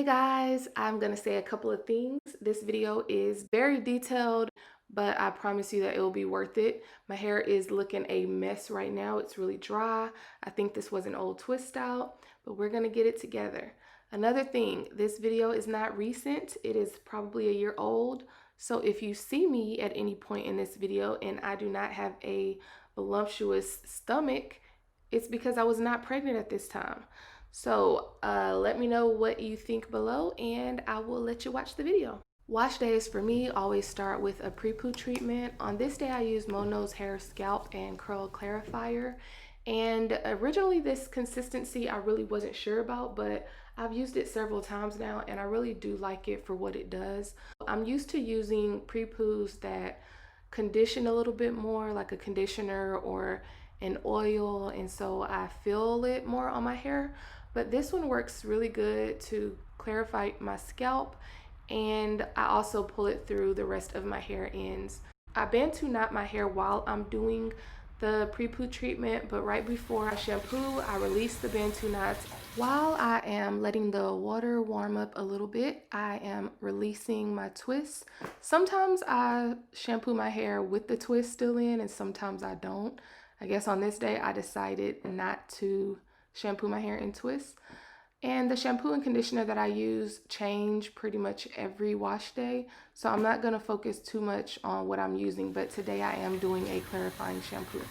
Hey guys, I'm gonna say a couple of things. This video is very detailed, but I promise you that it will be worth it. My hair is looking a mess right now. It's really dry. I think this was an old twist out, but we're gonna get it together. Another thing, this video is not recent. It is probably a year old. So if you see me at any point in this video and I do not have a voluptuous stomach, it's because I was not pregnant at this time. So let me know what you think below and I will let you watch the video. Wash days for me always start with a pre-poo treatment. On this day I use Mono's Hair Scalp and Curl Clarifier. And originally this consistency I really wasn't sure about, but I've used it several times now and I really do like it for what it does. I'm used to using pre-poos that condition a little bit more, like a conditioner or an oil, and so I feel it more on my hair. But this one works really good to clarify my scalp, and I also pull it through the rest of my hair ends. I Bantu knot my hair while I'm doing the pre-poo treatment, but right before I shampoo, I release the Bantu knots. While I am letting the water warm up a little bit, I am releasing my twists. Sometimes I shampoo my hair with the twist still in, and sometimes I don't. I guess on this day I decided not to shampoo my hair in twists. And the shampoo and conditioner that I use change pretty much every wash day, so I'm not going to focus too much on what I'm using, but today I am doing a clarifying shampoo.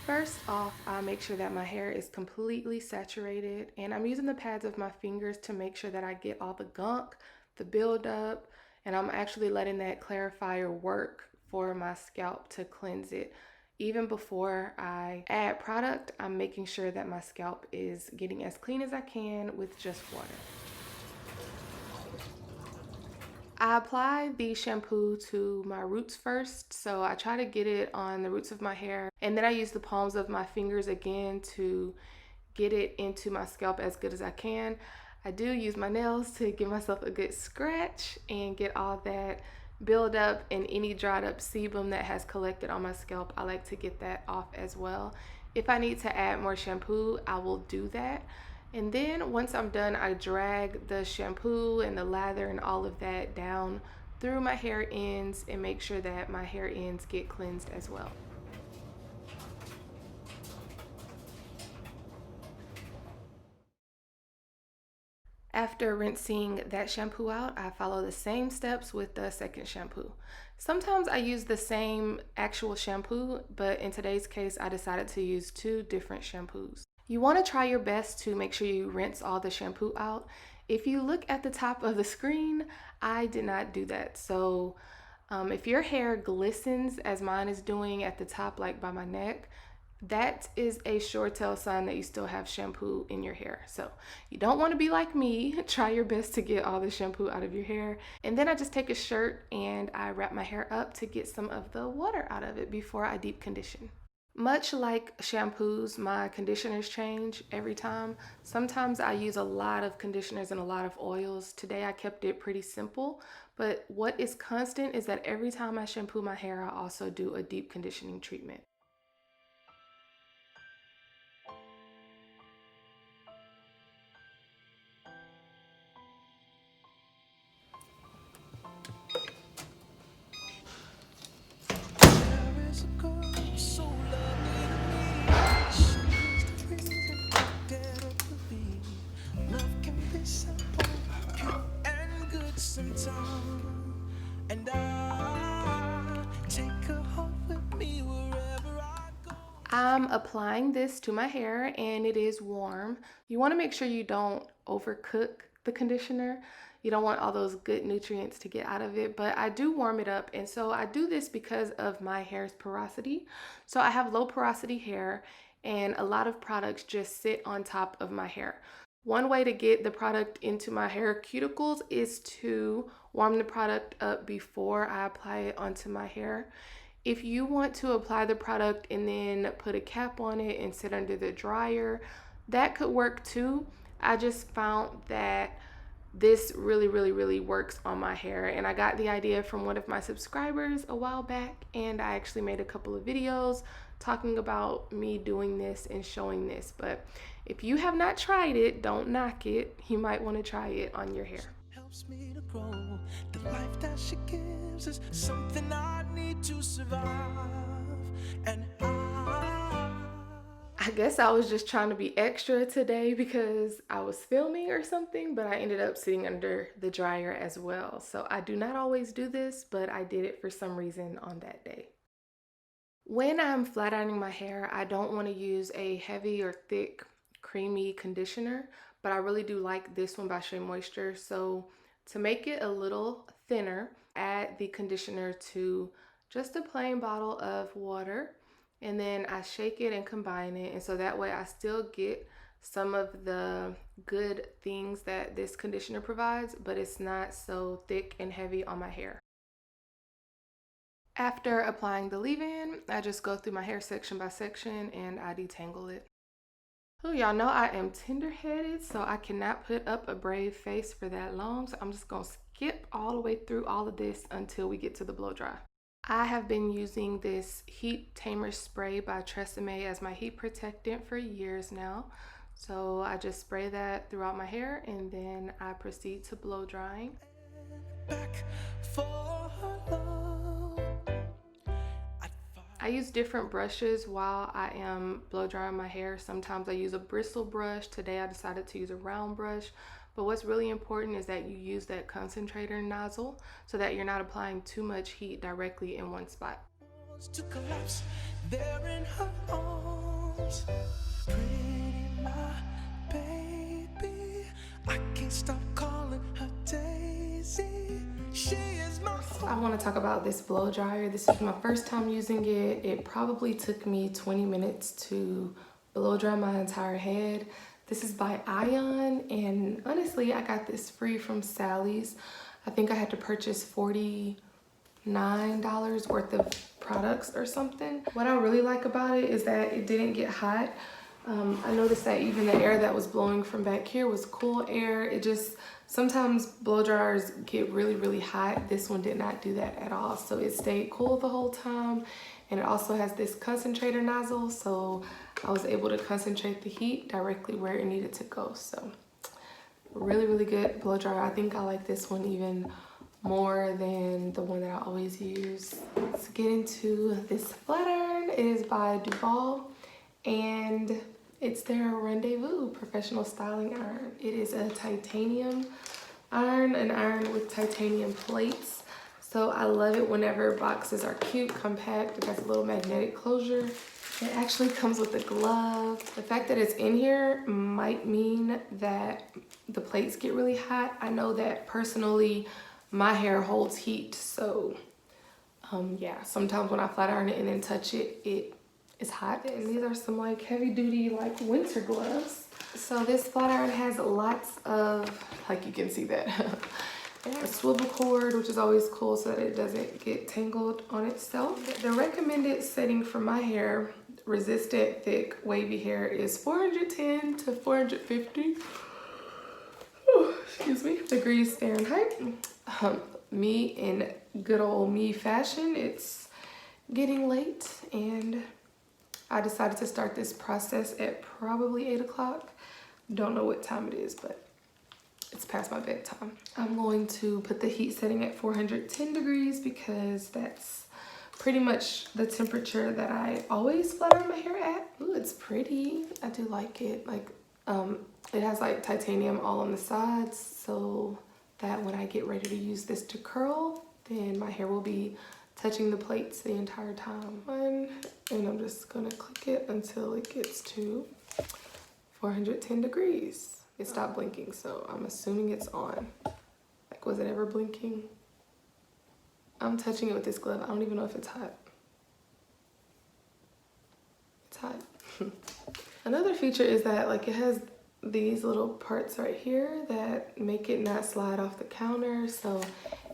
First off, I make sure that my hair is completely saturated, and I'm using the pads of my fingers to make sure that I get all the gunk, the buildup, and I'm actually letting that clarifier work for my scalp to cleanse it. Even before I add product, I'm making sure that my scalp is getting as clean as I can with just water. I apply the shampoo to my roots first, so I try to get it on the roots of my hair, and then I use the palms of my fingers again to get it into my scalp as good as I can. I do use my nails to give myself a good scratch and get all that build up and any dried up sebum that has collected on my scalp. I like to get that off as well. If I need to add more shampoo, I will do that. And then once I'm done, I drag the shampoo and the lather and all of that down through my hair ends and make sure that my hair ends get cleansed as well. After rinsing that shampoo out, I follow the same steps with the second shampoo. Sometimes I use the same actual shampoo, but in today's case, I decided to use two different shampoos. You want to try your best to make sure you rinse all the shampoo out. If you look at the top of the screen, I did not do that. So if your hair glistens as mine is doing at the top, like by my neck, that is a sure tell sign that you still have shampoo in your hair. So you don't want to be like me. Try your best to get all the shampoo out of your hair. And then I just take a shirt and I wrap my hair up to get some of the water out of it before I deep condition. Much like shampoos, my conditioners change every time. Sometimes I use a lot of conditioners and a lot of oils. Today I kept it pretty simple, but what is constant is that every time I shampoo my hair, I also do a deep conditioning treatment. I'm applying this to my hair and it is warm. You want to make sure you don't overcook the conditioner. You don't want all those good nutrients to get out of it, but I do warm it up. And so I do this because of my hair's porosity. So I have low porosity hair and a lot of products just sit on top of my hair. One way to get the product into my hair cuticles is to warm the product up before I apply it onto my hair. If you want to apply the product and then put a cap on it and sit under the dryer, that could work too. I just found that this really works on my hair, and I got the idea from one of my subscribers a while back, and I actually made a couple of videos talking about me doing this and showing this, but if you have not tried it, don't knock it. You might want to try it on your hair. Helps me to grow. The life that she gives is something I need to survive. And I guess I was just trying to be extra today because I was filming or something, but I ended up sitting under the dryer as well. So I do not always do this, but I did it for some reason on that day. When I'm flat ironing my hair, I don't want to use a heavy or thick creamy conditioner, but I really do like this one by Shea Moisture. So to make it a little thinner, add the conditioner to just a plain bottle of water, and then I shake it and combine it, and so that way I still get some of the good things that this conditioner provides, but it's not so thick and heavy on my hair. After applying the leave-in, I just go through my hair section by section and I detangle it. Oh, y'all know I am tender-headed, so I cannot put up a brave face for that long, so I'm just gonna skip all the way through all of this until we get to the blow dry. I have been using this Heat Tamer spray by Tresemme as my heat protectant for years now. So I just spray that throughout my hair and then I proceed to blow drying. back for her love. I use different brushes while I am blow drying my hair. Sometimes I use a bristle brush. Today I decided to use a round brush. But what's really important is that you use that concentrator nozzle so that you're not applying too much heat directly in one spot. To collapse there in her arms. Pretty my baby, I can't stop calling her Daisy. She is my I want to talk about this blow dryer. This is my first time using it. It probably took me 20 minutes to blow dry my entire head. This is by Ion, and honestly, I got this free from Sally's. I think I had to purchase $49 worth of products or something. What I really like about it is that it didn't get hot. I noticed that even the air that was blowing from back here was cool air. It just, sometimes blow dryers get really, really hot. This one did not do that at all. So it stayed cool the whole time. And it also has this concentrator nozzle. So I was able to concentrate the heat directly where it needed to go. So really, really good blow dryer. I think I like this one even more than the one that I always use. Let's get into this flat iron. It is by Duval and it's their Rendezvous professional styling iron. It is a titanium iron, an iron with titanium plates. So I love it whenever boxes are cute, compact. It has a little magnetic closure. It actually comes with a glove. The fact that it's in here might mean that the plates get really hot. I know that personally my hair holds heat, so yeah, sometimes when I flat iron it and then touch it, it is hot. And these are some like heavy duty like winter gloves. So this flat iron has lots of, like you can see that, it has a swivel cord, which is always cool so that it doesn't get tangled on itself. The recommended setting for my hair, resistant, thick, wavy hair, is 410 to 450 excuse me, degrees Fahrenheit. Me in good old me fashion, it's getting late and I decided to start this process at probably 8 o'clock. Don't know what time it is, but it's past my bedtime. I'm going to put the heat setting at 410 degrees because that's pretty much the temperature that I always flat iron my hair at. Ooh, it's pretty. I do like it. Like, it has like titanium all on the sides so that when I get ready to use this to curl, then my hair will be touching the plates the entire time. And I'm just gonna click it until it gets to 410 degrees. It stopped blinking, so I'm assuming it's on. Like, was it ever blinking? I'm touching it with this glove. I don't even know if it's hot. It's hot. Another feature is that like it has these little parts right here that make it not slide off the counter, so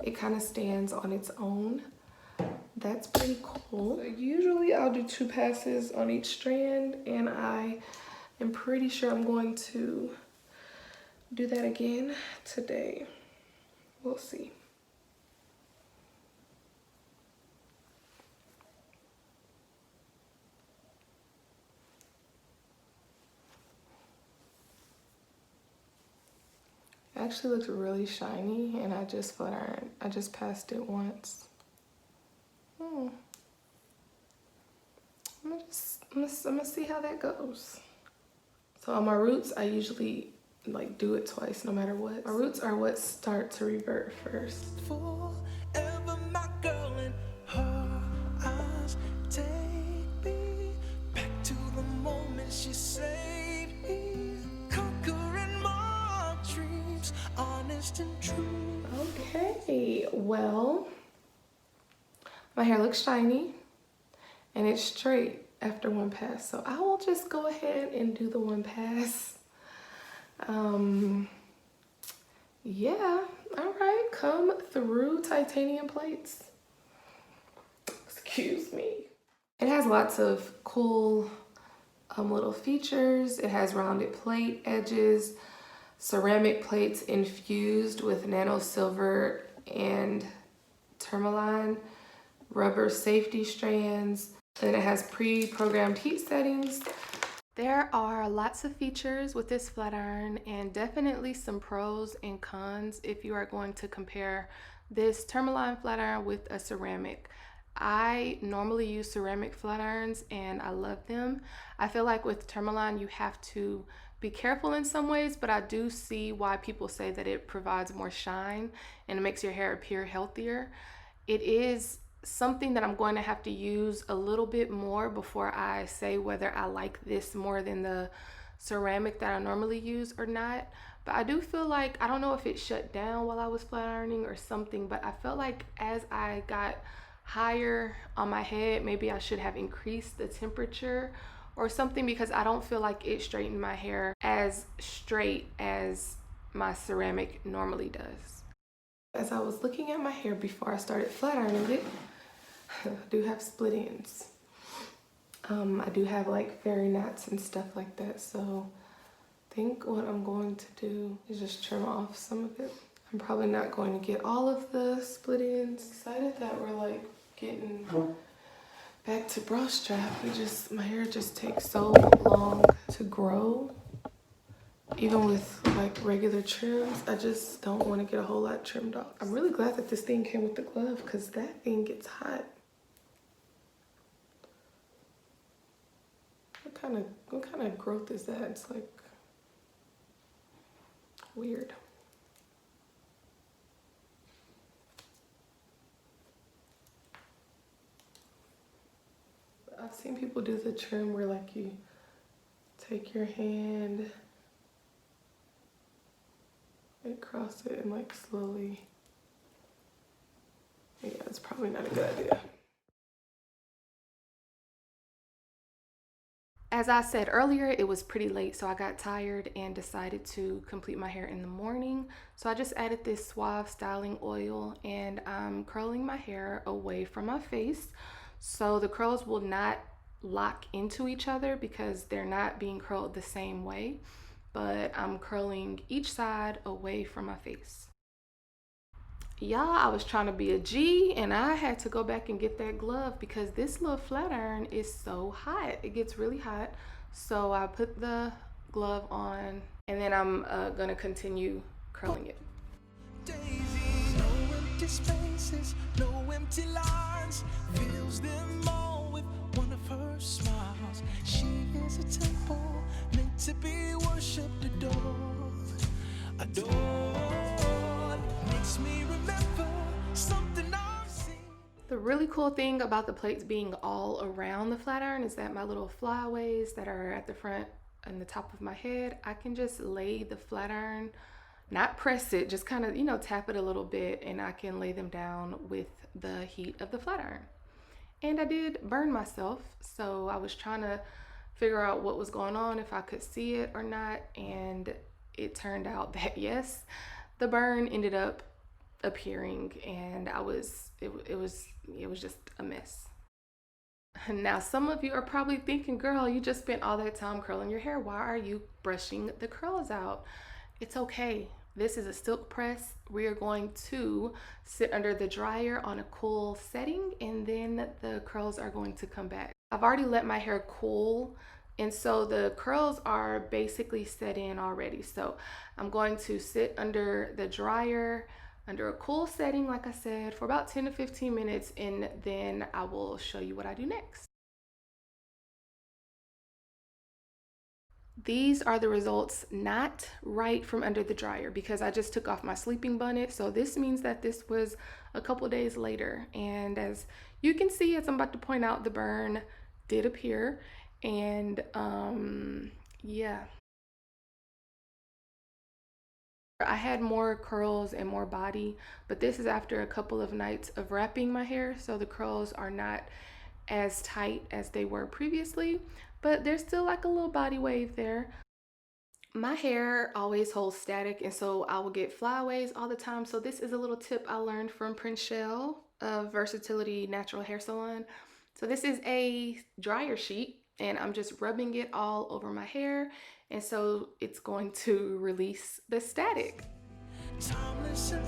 it kind of stands on its own. That's pretty cool. So usually I'll do 2 passes on each strand, and I am pretty sure I'm going to do that again today. We'll see. It actually looks really shiny, and I just flat ironed. I just passed it once. I'm gonna see how that goes. So on my roots, I usually like do it twice no matter what. My roots are what start to revert first. Forever my girl, in her eyes take me back to the moment she saved me, conquering my dreams, honest and true. Okay, well, my hair looks shiny and it's straight after one pass, so I will just go ahead and do the one pass. Yeah, all right, come through titanium plates. Excuse me. It has lots of cool little features. It has rounded plate edges, ceramic plates infused with nano silver and tourmaline, rubber safety strands, and it has pre-programmed heat settings. There are lots of features with this flat iron and definitely some pros and cons if you are going to compare this tourmaline flat iron with a ceramic. I normally use ceramic flat irons and I love them. I feel like with tourmaline you have to be careful in some ways, but I do see why people say that it provides more shine and it makes your hair appear healthier. It is something that I'm going to have to use a little bit more before I say whether I like this more than the ceramic that I normally use or not. But I do feel like, I don't know if it shut down while I was flat ironing or something, but I felt like as I got higher on my head, maybe I should have increased the temperature or something, because I don't feel like it straightened my hair as straight as my ceramic normally does. As I was looking at my hair before I started flat ironing it, I do have split ends. I do have like fairy knots and stuff like that, so I think what I'm going to do is just trim off some of it. I'm probably not going to get all of the split ends. Excited that we're like getting back to bra strap. My hair just takes so long to grow. Even with like regular trims, I just don't want to get a whole lot trimmed off. I'm really glad that this thing came with the glove, because that thing gets hot. What kind of growth is that? It's like weird. I've seen people do the trim where like you take your hand across it and like slowly. Yeah, it's probably not a good idea. As I said earlier, it was pretty late, so I got tired and decided to complete my hair in the morning. So I just added this Suave styling oil and I'm curling my hair away from my face, so the curls will not lock into each other because they're not being curled the same way, but I'm curling each side away from my face. Y'all, I was trying to be a G and I had to go back and get that glove because this little flat iron is so hot. It gets really hot. So I put the glove on and then I'm gonna continue curling it. Daisy, no empty spaces, no empty lines, fills them all with one of her smiles. She is a temple meant to be worshipped, adored, makes me remember something I've seen. The really cool thing about the plates being all around the flat iron is that my little flyaways that are at the front and the top of my head, I can just lay the flat iron, not press it, just kind of, tap it a little bit, and I can lay them down with the heat of the flat iron. And I did burn myself, so I was trying to figure out what was going on, if I could see it or not, and it turned out that yes, the burn ended up appearing, and it was just a mess. Now some of you are probably thinking, girl, you just spent all that time curling your hair, why are you brushing the curls out? It's okay. This is a silk press. We are going to sit under the dryer on a cool setting, and then the curls are going to come back. I've already let my hair cool And so the curls are basically set in already. So I'm going to sit under the dryer under a cool setting, like I said, for about 10 to 15 minutes, and then I will show you what I do next. These are the results not right from under the dryer because I just took off my sleeping bonnet. So this means that this was a couple days later. And as you can see, as I'm about to point out, the burn did appear. And yeah, I had more curls and more body, but this is after a couple of nights of wrapping my hair. So the curls are not as tight as they were previously, but there's still like a little body wave there. My hair always holds static, and so I will get flyaways all the time. So this is a little tip I learned from Prince Shell of Versatility Natural Hair Salon. So this is a dryer sheet, and I'm just rubbing it all over my hair, and so it's going to release the static. Timeless and